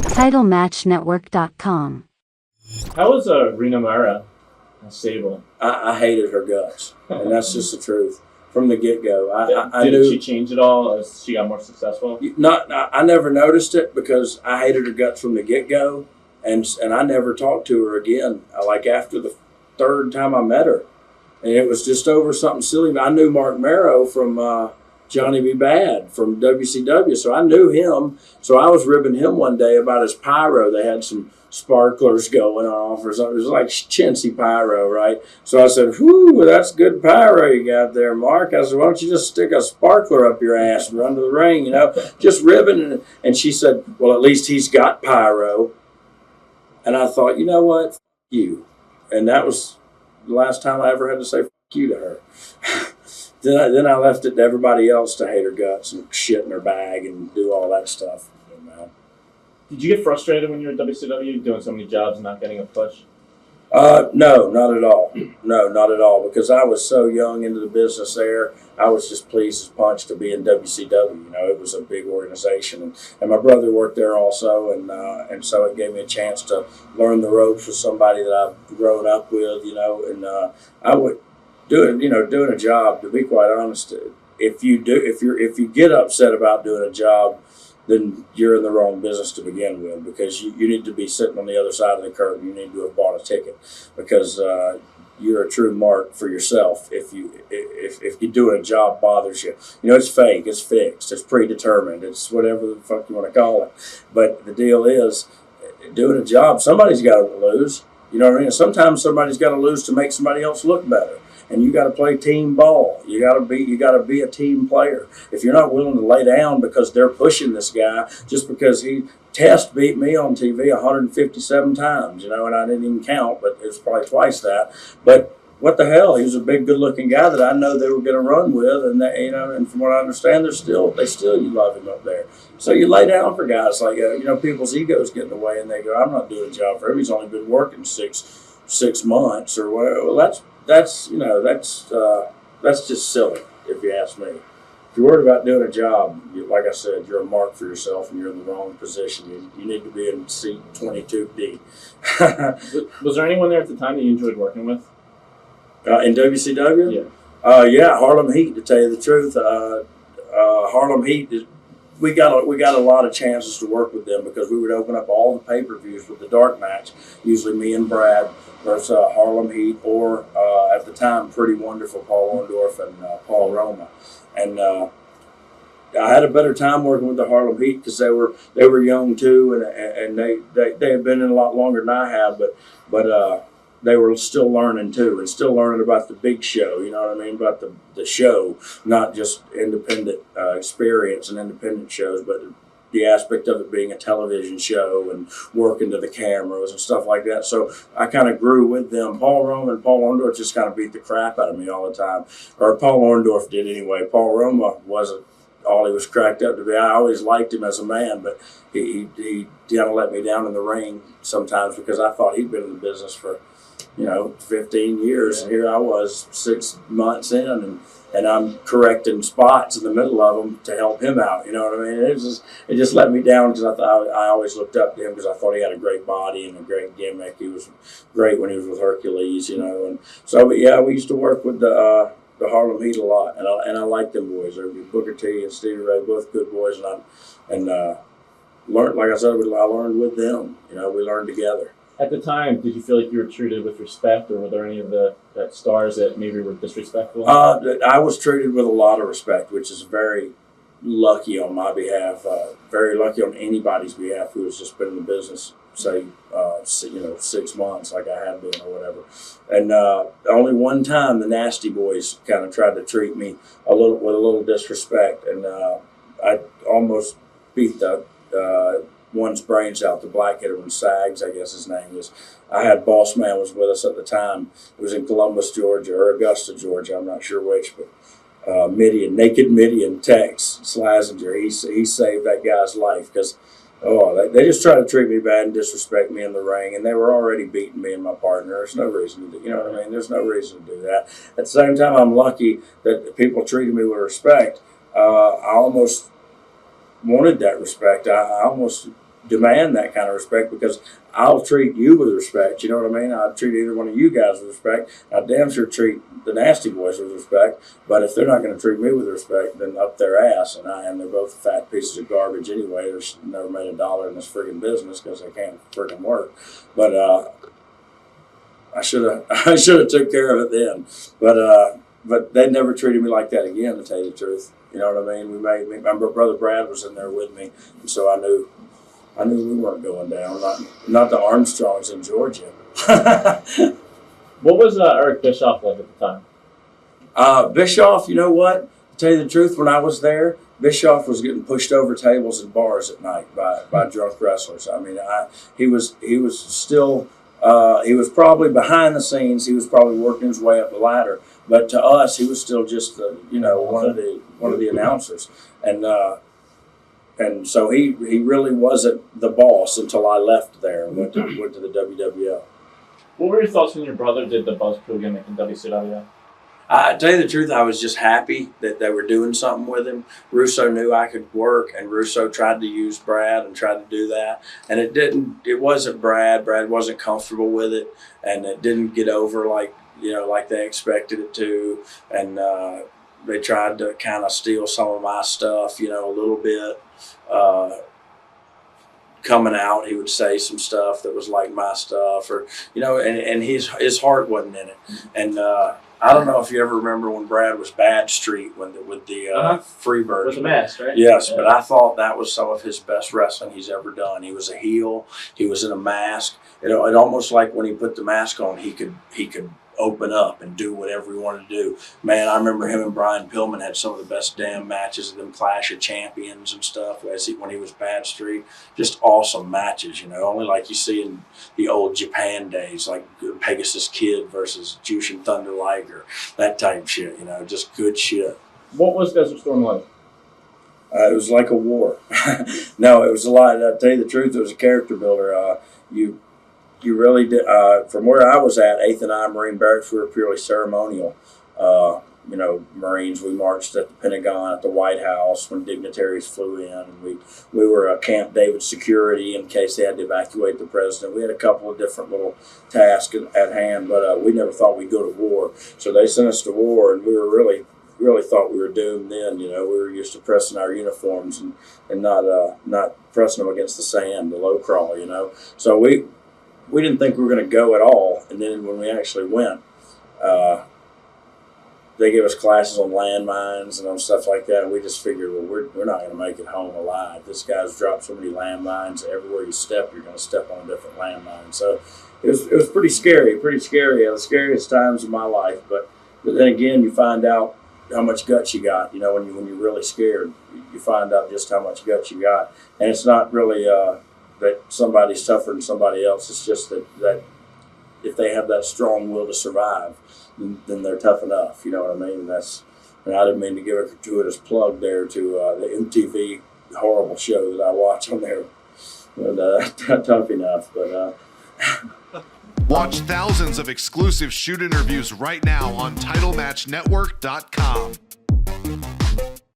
TitleMatchNetwork.com. How was Rena Mara, Sable? I hated her guts, and that's just the truth from the get-go. Did she change at all as she got more successful? I never noticed it because I hated her guts from the get-go, and I never talked to her again. Like after the third time I met her, and it was just over something silly. I knew Mark Marrow from Johnny B. Bad from WCW, so I knew him. So I was ribbing him one day about his pyro. They had some sparklers going off or something. It was like chintzy pyro, right? So I said, whew, that's good pyro you got there, Mark. I said, why don't you just stick a sparkler up your ass and run to the ring, just ribbing. And she said, well, at least he's got pyro. And I thought, you know what? F you. And that was the last time I ever had to say f you to her. Then I left it to everybody else to hate her guts and shit in her bag and do all that stuff. Did you get frustrated when you were at WCW doing so many jobs and not getting a push? No, not at all. No, not at all. Because I was so young into the business there, I was just pleased as punch to be in WCW. It was a big organization, and my brother worked there also, and so it gave me a chance to learn the ropes with somebody that I've grown up with. And I would doing a job. To be quite honest, if you get upset about doing a job, then you're in the wrong business to begin with, because you need to be sitting on the other side of the curtain. You need to have bought a ticket, because you're a true mark for yourself if you doing a job bothers you. It's fake, it's fixed, it's predetermined, it's whatever the fuck you want to call it. But the deal is, doing a job, somebody's got to lose. You know what I mean? Sometimes somebody's got to lose to make somebody else look better. And you got to play team ball. You got to be a team player. If you're not willing to lay down because they're pushing this guy, just because Test beat me on TV 157 times, and I didn't even count, but it was probably twice that. But what the hell? He was a big, good-looking guy that I know they were going to run with, and and from what I understand, they still love him up there. So you lay down for guys like people's egos get in the way, and they go, "I'm not doing a job for him. He's only been working six months or whatever." Well, that's just silly, if you ask me. If you're worried about doing a job, like I said, you're a mark for yourself, and you're in the wrong position. You need to be in seat 22D. Was there anyone there at the time that you enjoyed working with? In WCW? Yeah. Yeah, Harlem Heat, to tell you the truth. Harlem Heat, we got a lot of chances to work with them, because we would open up all the pay-per-views with the dark match, usually me and Brad versus Harlem Heat, or at the time, Pretty Wonderful Paul Orndorff and Paul Roma. And I had a better time working with the Harlem Heat because they were young too, and they had been in a lot longer than I have, but they were still learning too, and still learning about the big show. You know what I mean? About the show, not just independent experience and independent shows, but the aspect of it being a television show and working to the cameras and stuff like that. So I kind of grew with them. Paul Roma and Paul Orndorff just kind of beat the crap out of me all the time. Or Paul Orndorff did anyway. Paul Roma wasn't all he was cracked up to be. I always liked him as a man, but he kind of let me down in the ring sometimes, because I thought he'd been in the business for 15 years, and here I was 6 months in, and I'm correcting spots in the middle of them to help him out. You know what I mean? It just let me down, because I always looked up to him, because I thought he had a great body and a great gimmick. He was great when he was with Hercules, and so. But yeah, we used to work with the Harlem Heat a lot, and I liked them boys. Booker T and Stevie Ray, both good boys, and learned, like I said, I learned with them. We learned together. At the time, did you feel like you were treated with respect, or were there any of the stars that maybe were disrespectful? I was treated with a lot of respect, which is very lucky on my behalf, very lucky on anybody's behalf who has just been in the business, say, 6 months like I had been or whatever. And only one time the Nasty Boys kind of tried to treat me with a little disrespect, and I almost beat the one's brains out, the black hitter, when Sags, I guess his name is. I had Boss Man was with us at the time. It was in Columbus, Georgia, or Augusta, Georgia. I'm not sure which, but Naked Midian Tex Slazenger, he saved that guy's life, because they just tried to treat me bad and disrespect me in the ring, and they were already beating me and my partner. There's no reason to do, what I mean? There's no reason to do that. At the same time, I'm lucky that people treated me with respect. I almost wanted that respect. I almost demand that kind of respect, because I'll treat you with respect. You know what I mean? I'll treat either one of you guys with respect. I damn sure treat the Nasty Boys with respect. But if they're not going to treat me with respect, then up their ass. And they're both fat pieces of garbage anyway. They've never made $1 in this friggin' business because they can't friggin' work. But I should have took care of it then. But they never treated me like that again, to tell you the truth. You know what I mean? My brother Brad was in there with me, and so I knew we weren't going down. Not the Armstrongs in Georgia. What was Eric Bischoff like at the time? Bischoff, you know what? To tell you the truth, when I was there, Bischoff was getting pushed over tables at bars at night by drunk wrestlers. I mean, he was still. He was probably behind the scenes. He was probably working his way up the ladder. But to us, he was still just one of the announcers, and so he really wasn't the boss until I left there and went to the WWL. What were your thoughts when your brother did the Buzz Cre gimmick in WCW? I tell you the truth, I was just happy that they were doing something with him. Russo knew I could work, and Russo tried to use Brad and tried to do that. And it wasn't Brad. Brad wasn't comfortable with it, and it didn't get over like they expected it to. And they tried to kind of steal some of my stuff, a little bit. Coming out, he would say some stuff that was like my stuff, or and his heart wasn't in it. And I don't know if you ever remember when Brad was Bad Street with the Freebirds. With the mask, right? Yes, yeah. But I thought that was some of his best wrestling he's ever done. He was a heel. He was in a mask. It almost like when he put the mask on, he could open up and do whatever he wanted to do. Man, I remember him and Brian Pillman had some of the best damn matches of them Clash of Champions and stuff when he was Bad Street. Just awesome matches, only like you see in the old Japan days, like Pegasus Kid versus Jushin Thunder Liger, that type shit, just good shit. What was Desert Storm like? It was like a war. No, it was a lot. I'll tell you the truth, it was a character builder. You really did. From where I was at, 8th and I Marine Barracks, we were purely ceremonial. Marines, we marched at the Pentagon, at the White House when dignitaries flew in. And we were Camp David security in case they had to evacuate the president. We had a couple of different little tasks at hand, but we never thought we'd go to war. So they sent us to war, and we were really thought we were doomed then. We were used to pressing our uniforms and not pressing them against the sand, the low crawl, So we didn't think we were going to go at all, and then when we actually went, they gave us classes on landmines and on stuff like that, and we just figured, well, we're not going to make it home alive. This guy's dropped so many landmines. Everywhere you step, you're going to step on a different landmine. So it was pretty scary, the scariest times of my life. But then again, you find out how much guts you got. When you're really scared, you find out just how much guts you got, and it's not really that somebody's tougher than somebody else. It's just that if they have that strong will to survive, then they're tough enough. You know what I mean? And I didn't mean to give a gratuitous plug there to the MTV horrible show that I watch on there. But tough enough. But watch thousands of exclusive shoot interviews right now on TitleMatchNetwork.com.